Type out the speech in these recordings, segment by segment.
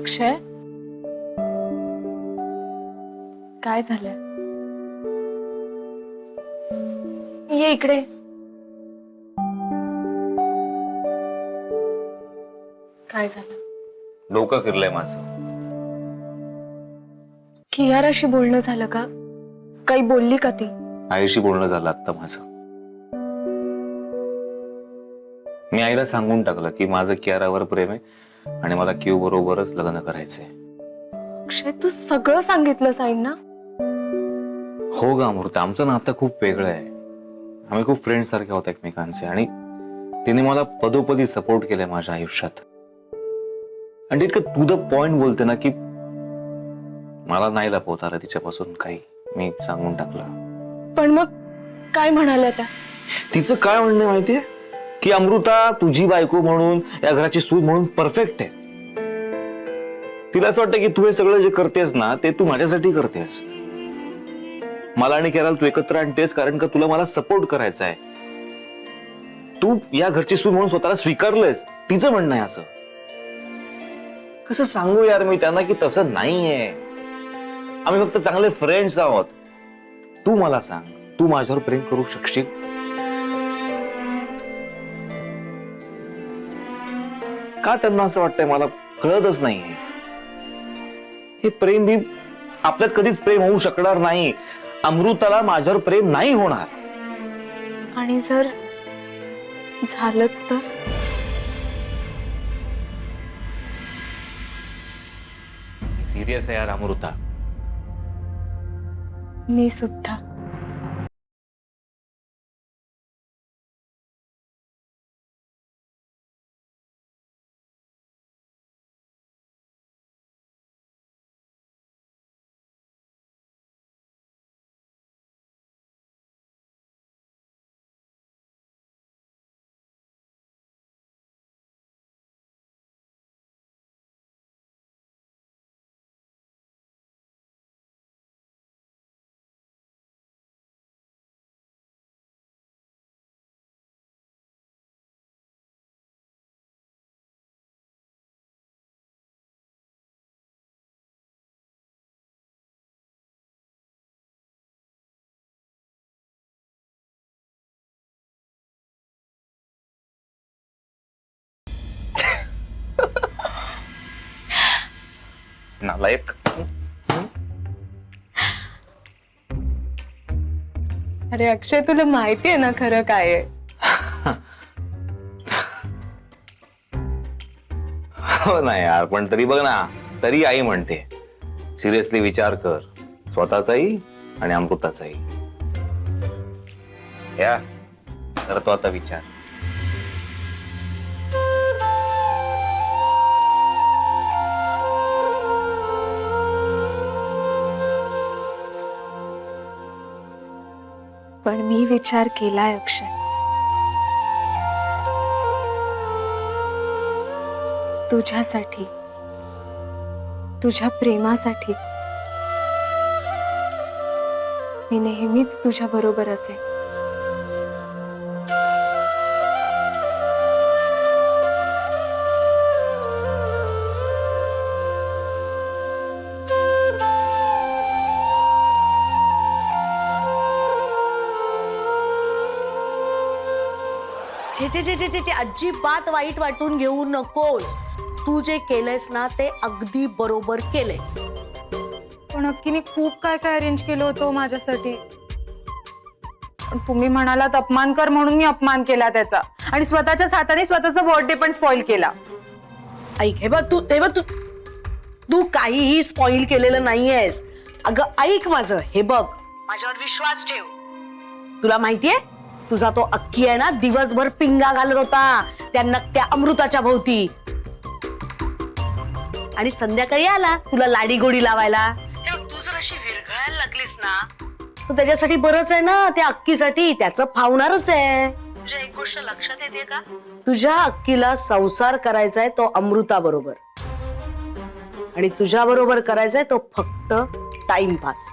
अक्षय, काय झालंय? ये इकडे. काय झालं? डोकं फिरलंय माझं. कियाराशी बोलणं झालं का? काही बोलली का ती? आईशी बोलणं झालं आता माझं. मी आईला सांगून टाकलं की माझं कियारावर प्रेम आहे आणि मला क्यू बरोबरच लग्न करायचंय. अक्षय, तू सगळं सांगितलंस आईंना? हो ग अमृता, आमचं नातं खूप वेगळं आहे. आम्ही खूप फ्रेंड सारखे आहोत एकमेकांचे आणि तिने मला पदोपदी सपोर्ट केलाय माझ्या आयुष्यात. आणि इतकं टू द पॉइंट बोलते ना की मला नाही लपवता आलं तिच्यापासून काही. मी सांगून टाकलं. पण मग काय म्हणाल्या त्या? तिचं काय म्हणणं आहे माहितीये की अमृता तुझी बायको म्हणून, या घराची सून म्हणून परफेक्ट आहे. तिला असं वाटतं की तू हे सगळं जे करतेस ना ते तू माझ्यासाठी करतेस. मला आणि केरळ तू एकत्र आणतेस कारण का तुला मला सपोर्ट करायचा आहे. तू या घरची सून म्हणून स्वतःला स्वीकारलंयस, तिचं म्हणणं आहे असं. कसं सांगू यार मी त्यांना की तसं नाहीये. आम्ही फक्त चांगले फ्रेंड्स आहोत. तू मला सांग, तू माझ्यावर प्रेम करू शकशील? का त्यांना असं वाटतंय मला कळतच नाहीये. हे प्रेम बी आपल्यात कधीच प्रेम होऊ शकणार नाही. अमृताला माझ्यावर प्रेम नाही होणार. आणि जर झालंच तर? सिरियस आहे यार अमृता. मी सुद्धा. नालायक. अरे अक्षय, तुला माहिती आहे ना खरं काय आहे? हो ना यार, पण तरी बघ ना, तरी आई म्हणते सिरियसली विचार कर, स्वतःचाही आणि अमृताचाही. या करतो आता विचार. पण मी विचार केलाय अक्षय. तुझ्यासाठी, तुझ्या प्रेमासाठी मी नेहमीच तुझ्या बरोबर असेल. छे छे छे छे छे, अजिबात वाईट वाटून घेऊ नकोस. तू जे केलंयस ना ते अगदी बरोबर केलंयस. पण अक्कीने खूप काय काय अरेंज केलं होतं माझ्यासाठी. पण तुम्ही म्हणालात अपमान कर म्हणून मी अपमान केला त्याचा, आणि स्वतःच्याच हाताने स्वतःचा बर्थडे पण स्पॉइल केला. ऐक, हे बघ तू तू काहीही स्पॉइल केलेलं नाहीयेस. अगं ऐक माझं, हे बघ, माझ्यावर विश्वास ठेव. तुला माहितीये तुझा तो अक्की आहे ना, दिवसभर पिंगा घालत होता त्या अमृताच्या भोवती, आणि संध्याकाळी आला तुला लाडी गोडी लावायला. तू जर अशी विरघळायला लागलीस ना तर त्याच्यासाठी बरंच आहे ना, त्या अक्कीसाठी त्याचं फावणारच आहे. तुझ्या एक गोष्ट लक्षात येते का? तुझ्या अक्कीला संसार करायचा आहे तो अमृता बरोबर, आणि तुझ्या बरोबर करायचाय तो फक्त टाइमपास.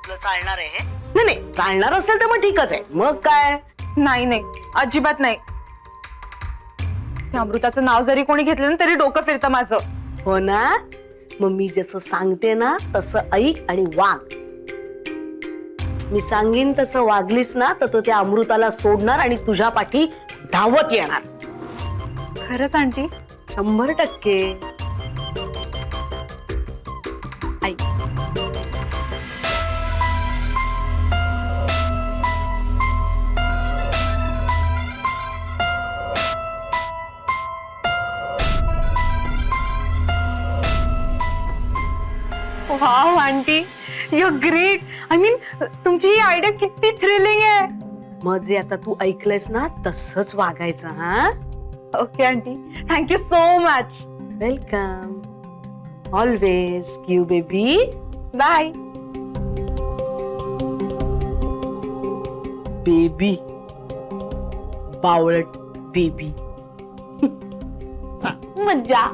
तुला चालणार आहे? नाही नाही, चालणार असेल तर मग ठीकच आहे. मग काय? नाही नाही, अजिबात नाही. त्या अमृताचं नाव जरी कोणी घेतलं ना तरी डोकं फिरतं माझं. हो ना, मग मी जसं सांगते ना तसं ऐक आणि वाग. मी सांगीन तसं वागलीस ना तर तो त्या अमृताला सोडणार आणि तुझ्या पाठी धावत येणार. खरंच आंटी? 100%. ऐक. Wow aunty, you great. I mean तुमची ही आयडिया किती थ्रिलिंग आहे. मग जे आता तू ऐकलंयस ना तसंच वागायचं. हा, okay aunty, thank you so much. Welcome. Always cue baby. Bye. Baby, बावळट बेबी. मज्जा.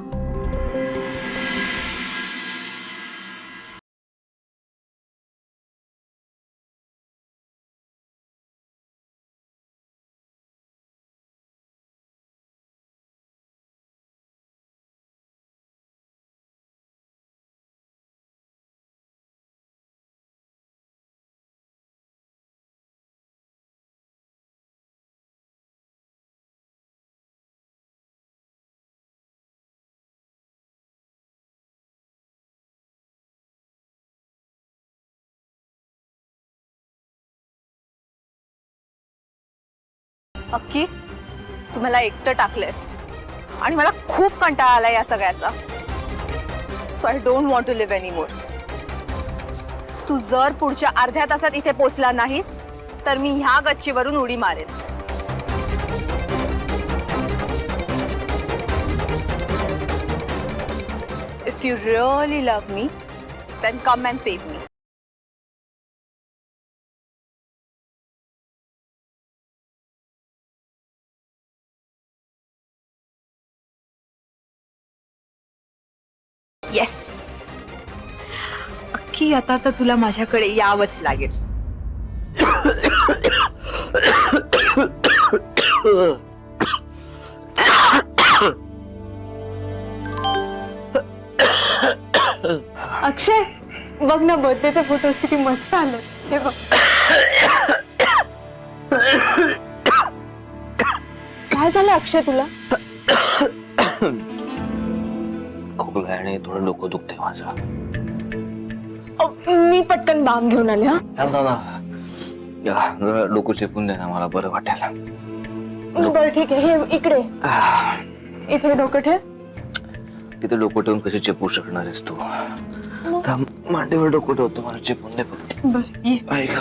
अक्की, तू मला एकटं टाकलेस आणि मला खूप कंटाळा आला या सगळ्याचा. So I don't want to live any more. तू जर पुढच्या अर्ध्या तासात इथे पोचला नाहीस तर मी ह्या गच्चीवरून उडी मारेन. If you really love me then come and save me. Yes, Akki आता तर तुला माझ्याकडे यावंच लागेल. अक्षय, बघ ना बर्थडेचे फोटोज किती मस्त आले. हे बघ. काय झालं अक्षय तुला? खोकला आहे आणि थोडं डोकं दुखते माझं. मी पटकन बाम घेऊन आले. हा, थांब ना, या जरा डोकं चेपून दे ना, मला बरं वाटेल. बरं ठीक आहे. हे इकडे, इथे डोकं ठेव. तिथे डोकं ठेवून कशी चेपू शकणार आहेस तू? थांब, मांडीवर डोकं ठेवतो, मला चेपून दे फक्त. बरं ये. ऐक.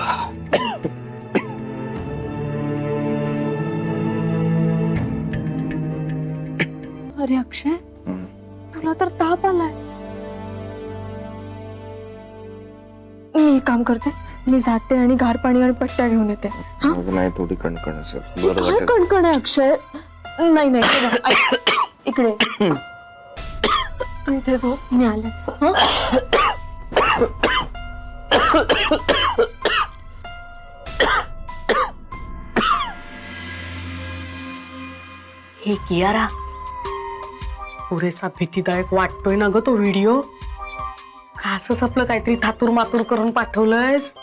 अरे अक्षय, तुला तर ताप आलाय. मी एक काम करते, मी जाते आणि गार पाणी आणि पट्ट्या घेऊन येते. नाही, थोडी कणकण असेल, बरं काय वाटेल. कणकण आहे अक्षय? नाही नाही, हे बघ, ऐक, इकडे तू इथे झोप, मी आलेच. हे कियारा, पुरेसा भीतीदायक वाटतोय ना ग तो व्हिडिओ. का असंच आपलं काहीतरी थातूर मातूर करून पाठवलंयस?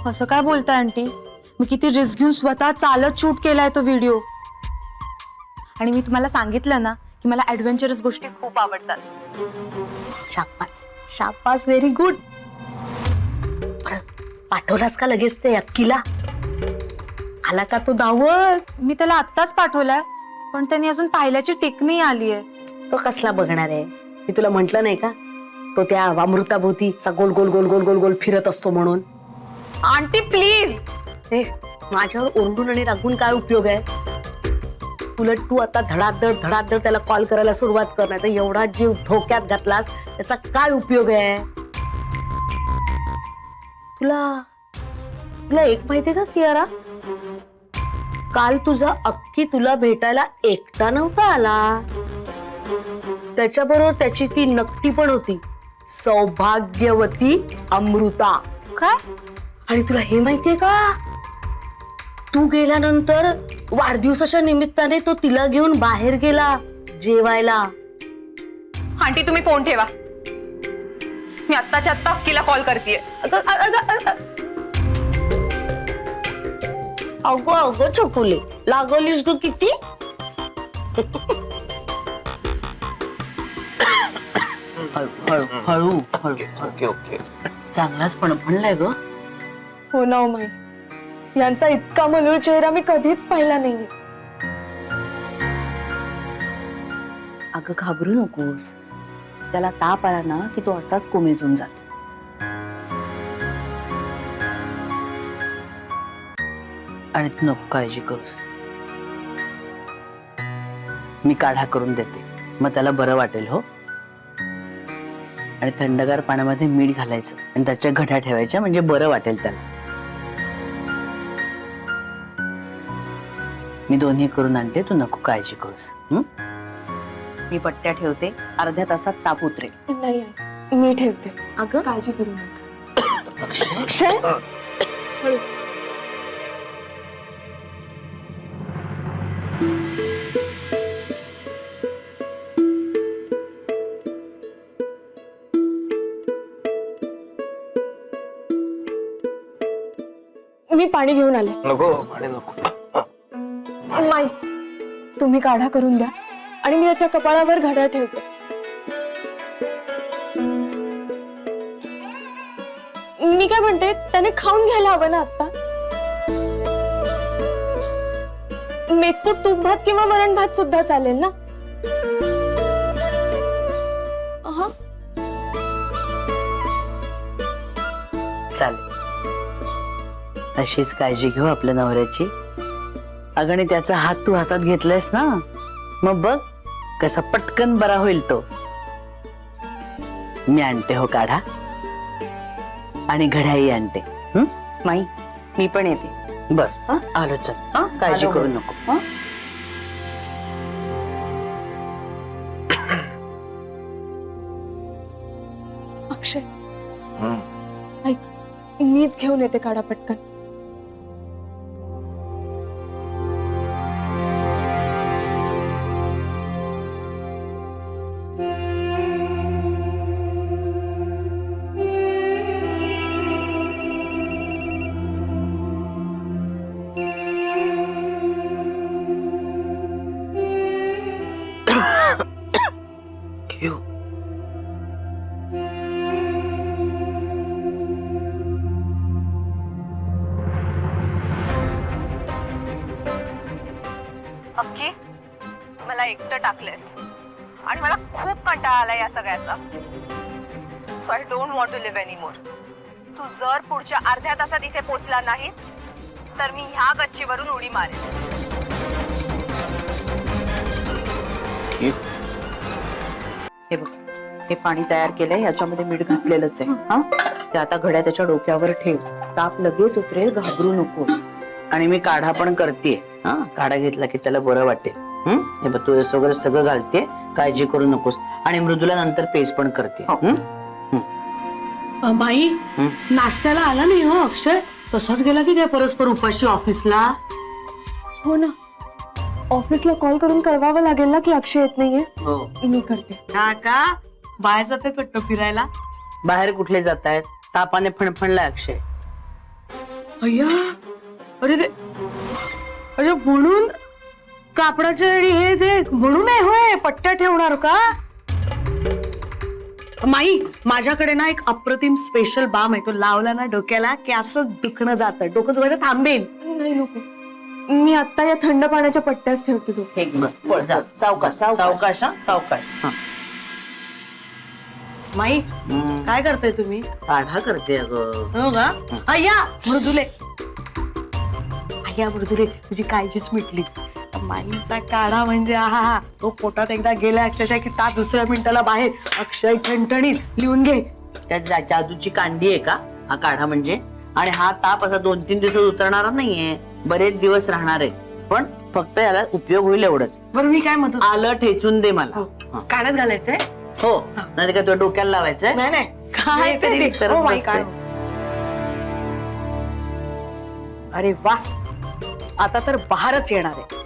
असं काय बोलताय आंटी? मी किती रिस्क घेऊन स्वतः चालत शूट केलाय तो व्हिडिओ. आणि मी तुम्हाला सांगितलं ना की मला ऍडव्हेंचरस गोष्टी खूप आवडतात. शाबास शाबास, व्हेरी गुड. पाठवलास का लगेच ते अक्कीला? आला का तो दावत? मी त्याला आत्ताच पाठवलाय, पण त्यांनी अजून पाहिल्याची टिक नाही आली आहे. तो कसला बघणार आहे? मी तुला म्हंटल नाही का तो त्या अमृताभोवतीचा गोल गोल गोल गोल गोल गोल फिरत असतो म्हणून. Aunty please. ए, माझ्यावर ओरडून आणि रागून काय उपयोग आहे? उलट तू आता धडाधड धडाधड त्याला कॉल करायला सुरुवात कर, नाही तर एवढा जीव धोक्यात घातलास त्याचा काय उपयोग आहे? तुला तुला एक माहितीये का कियारा, काल तुझा अक्की तुला भेटायला एकटा नव्हता आला. त्याच्याबरोबर त्याची ती नकटी पण होती, सौभाग्यवती अमृता. काय? आणि तुला हे माहितीये का, तू गेल्यानंतर वाढदिवसाच्या निमित्ताने तो तिला घेऊन बाहेर गेला जेवायला. आंटी तुम्ही फोन ठेवा. मी आत्ताच्या आत्ता अक्कीला कॉल करतेय. अगं चकुले, लागलीस ग किती. हळू ओके ओके. चांगलाच पण म्हणलाय ग. हो ना ओ माई, यांचा इतका मलूळ चेहरा मी कधीच पाहिला नाहीये. अगं घाबरू नकोस, त्याला ताप आला ना की तो असाच कोमेजून जातो. आणि तू नको काळजी करूस, मी काढा करून देते, मग त्याला बरं वाटेल. हो, आणि थंडगार पाण्यामध्ये मीठ घालायचं आणि त्याच्या घड्या ठेवायच्या, म्हणजे बरं वाटेल त्याला. मी दोन्ही करून आणते, तू नको काळजी करूस. मी पट्ट्या ठेवते, अर्ध्या तासात ताप उतरेल. नाही आई, मी ठेवते. अगं काळजी करू नका. अक्षय, हळू. मी पाणी घेऊन आले. नको पाणी नको. माई, तुम्ही काढा करून द्या आणि मी याच्या कपाळावर घड्याळ ठेवते. मी काय म्हणते, त्याने खाऊन घ्यायला हवं ना आता. मेथकूट तूप भात किंवा वरण भात सुद्धा चालेल ना. हा, चालेल. अशीच काळजी घेऊ आपल्या नवऱ्याची. अगं, आणि त्याचा हात तू हातात घेतलायस ना, मग बघ कसा पटकन बरा होईल तो. मी आणते हो काढा, आणि घड्याही आणते. माई, मी पण येते. बर, आलो. चल, काळजी करू नको. अक्षय, ऐक, मीच घेऊन येते काढा पटकन. घेऊ. अक्की, मला एकटं टाकलेस आणि मला खूप कंटाळा आला या सगळ्याचा. So I don't want to live any more. तू जर पुढच्या अर्ध्या तासात इथे पोहोचला नाहीस तर मी ह्या गच्चीवरून उडी मारेन. हे बघ, हे पाणी तयार केलंय, याच्यामध्ये मीठ घातलेलंच आहे. हा, ते आता घड्या त्याच्या डोक्यावर ठेव, ताप लगेच उतरेल, घाबरू नकोस. आणि मी काढा पण करते. हा, काढा घेतला की त्याला बरं वाटेल. हे बघ, तुळस वगैरे सगळं घालते, काळजी करू नकोस. आणि मृदूला नंतर पेस्ट पण करते. बाई, नाश्त्याला आला नाही हो अक्षय. तसाच गेला की काय परस्पर उपाशी ऑफिसला. हो ना, ऑफिसला कॉल करून कळवावं लागेल ना की अक्षय येत नाहीये. हो, मी करते. हा का, बाहेर जाते वाटतं फिरायला. बाहेर कुठले जात आहेत, तापाने फणफणलाय अक्षय. अय्या, अरे ते, अरे म्हणून कापडाचे आणि हे ते म्हणून आहे होय, पट्ट्या ठेवणार का. माई, माझ्याकडे ना एक अप्रतिम स्पेशल बाम आहे, तो लावला ना डोक्याला की असं दुखणं जातं, डोकं दुखायचं थांबेल. नाही, नको. मी आता या थंड पाण्याच्या पट्ट्याच ठेवते. तो हे बघ, जा, सावकाश सावकाश. हा, सावकाश. हा, माई, काय करताय तुम्ही. काढा करते अगं. हो का. अय्या मृदुले, अय्या मृदुले, तुझी काळजीच मिटली. माईचा काढा म्हणजे आहा, तो पोटात एकदा गेला अक्षरशः की ता दुसऱ्या मिनिटाला बाहेर. अक्षय ठणठणीत, लिहून घे. त्या जादूची कांडी आहे का हा काढा म्हणजे. आणि हा ताप असा 2-3 दिवसात उतरणारा नाहीये, बरेच दिवस राहणार आहे. पण फक्त याला उपयोग होईल एवढंच. बरं, मी काय म्हणतो, आलं ठेचून दे मला. काढत घालायचंय. हो, नाही काय तुझ्या डोक्याला लावायचंय. नाही नाही, काय ते- ते ते- करत हो, माई, बसते. काय. अरे वा, आता तर बहारच येणार आहे.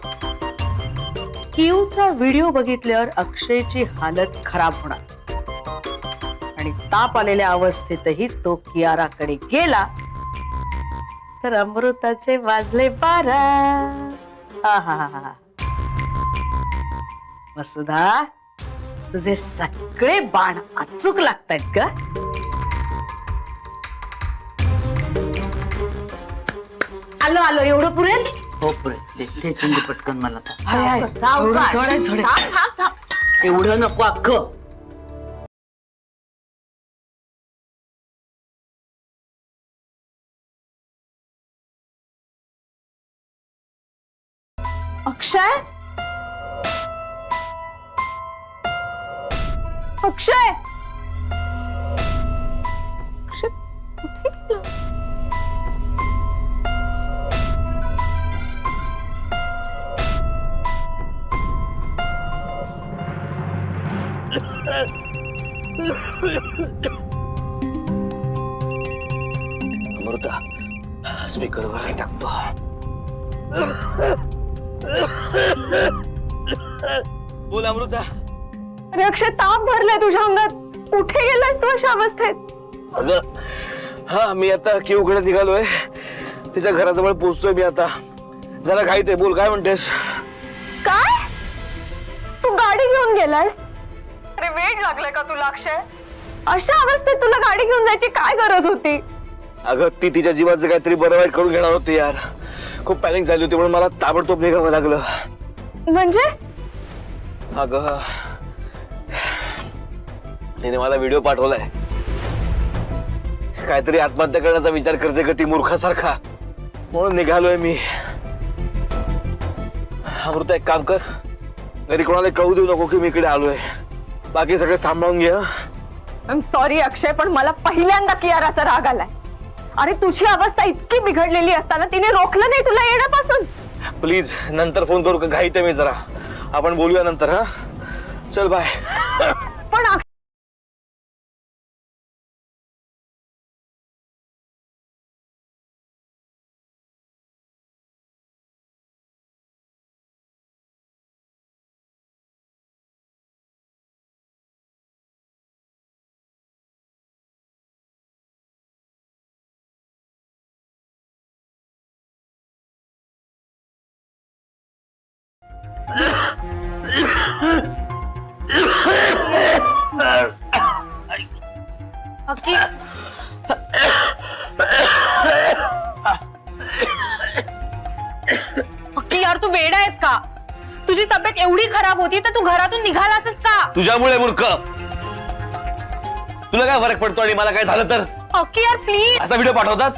कीवचा व्हिडिओ बघितल्यावर अक्षयची हालत खराब होणार आणि ताप आलेल्या अवस्थेतही तो कियाराकडे गेला तर अमृताचे वाजले 12. आहाहाहा. वसुधा, तुझे सगळे बाण अचूक लागतायत का? आलो आलो, एवढं पुरेल? हो पुरे ठेचून दे पटकन मला. हाय, हाय. एवढं जड आहे, जड आहे. एवढं नको अख्खं. अक्षय, अक्षय, अक्षय कुठे गेला? अमृता स्पीकरवर टाकतो. बोल अमृता. अरे अक्षय, ताप भरलाय तुझ्या अंगात. कुठे गेलायस तू अशा अवस्थेत? अगं हा, मी आता किवकडे निघालोय. तिच्या घराजवळ पोहोचतोय मी आता. जरा घाईत आहे. बोल, काय म्हणतेस? काय? तू गाडी घेऊन गेलायस? अरे वेळ लागलाय का तुला अक्षय? अशा अवस्थेत तुला गाडी घेऊन जायची काय गरज होती? अगं ती तिच्या जीवाचं काहीतरी बरं वाईट करून घेणार होती यार. खूप पॅनिक झाली होती म्हणून मला ताबडतोब निघावं लागलं. म्हणजे? अगं तिने मला व्हिडिओ पाठवलाय. काहीतरी आत्महत्या करण्याचा विचार करते का ती मूर्खासारखा, म्हणून निघालोय मी. अमृता एक काम कर, घरी कोणाला कळू देऊ नको की मी इकडे आलोय. बाकी सगळे सांभाळून घे. आय एम सॉरी अक्षय, पण मला पहिल्यांदा कियाराचा राग आलाय. अरे तुझी अवस्था इतकी बिघडलेली असताना तिने रोखलं नाही तुला येण्यापासून. प्लीज नंतर फोन करू का? घाईत आहे मी जरा. आपण बोलूया नंतर. हा चल बाय. पण अक्की, अक्की यार तू वेडा आहेस का? तुझी तब्येत एवढी खराब होती तर तू घरातून निघालासच का? तुझ्यामुळे मूर्ख. तुला काय फरक पडतो आणि मला काय झालं तर? अक्की यार प्लीज. असा व्हिडिओ पाठवतात?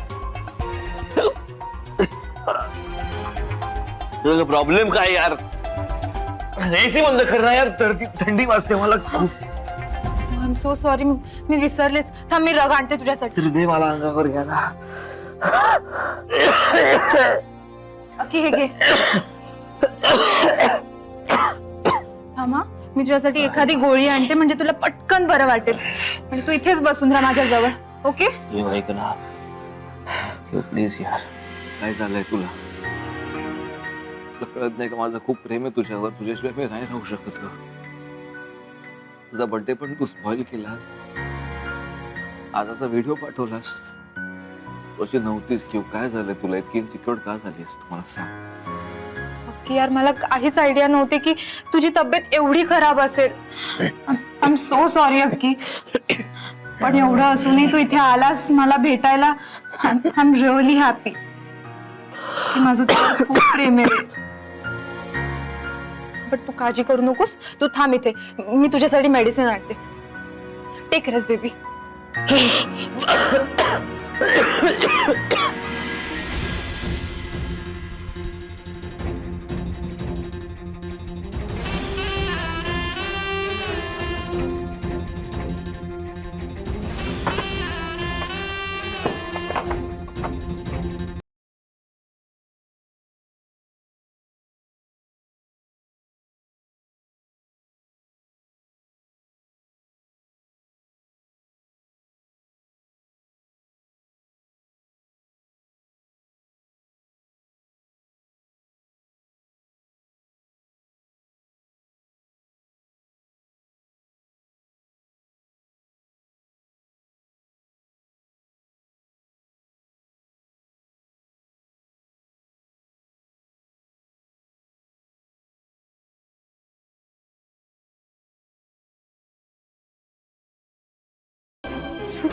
तुझा प्रॉब्लेम काय यार? एसी बंद कर ना यार, थंडी वाजते मला खूप. आय एम सो सॉरी, मी विसरलेच. थांब मी रग आणते तुझ्यासाठी. दे मला अंगावर घ्यायला. अक्की हे घे. थांबा, मी तुझ्यासाठी एखादी गोळी आणते म्हणजे तुला पटकन बरं वाटेल. म्हणजे तू इथेच बसून राहा माझ्या जवळ. ओके? ये ऐक ना प्लीज यार. काय झालंय तुला? तुला कळत नाही का माझं खूप प्रेम आहे तुझ्यावर. तुझ्याशिवाय मी नाही राहू शकत ग. तुझा बर्थडे पण तू स्पॉइल केलास. आज असा व्हिडिओ पाठवलास. तू अशी नव्हतीस किंवा काय झालंय तुला? इतकी इन्सिक्युअर का झालीस तुम्हाला सांग. अक्की यार मला काहीच आयडिया नव्हती की तुझी तब्येत एवढी खराब असेल. आय एम सो सॉरी अक्की. पण एवढं असूनही तू इथे आलास मला भेटायला. आय एम रिअली हॅपी की माझं तुझ्यावर खूप प्रेम आहे. पण तू काळजी करू नकोस. तू थांब इथे, मी तुझ्यासाठी मेडिसिन आणते. Take rest baby.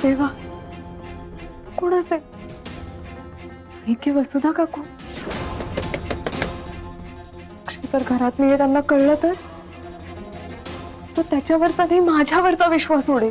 देवा, कोण असेल? आई की वसुधा काकू? जर घरात नाहीये त्यांना कळलं तर त्याच्यावरचा नाही माझ्यावरचा विश्वास उडेल.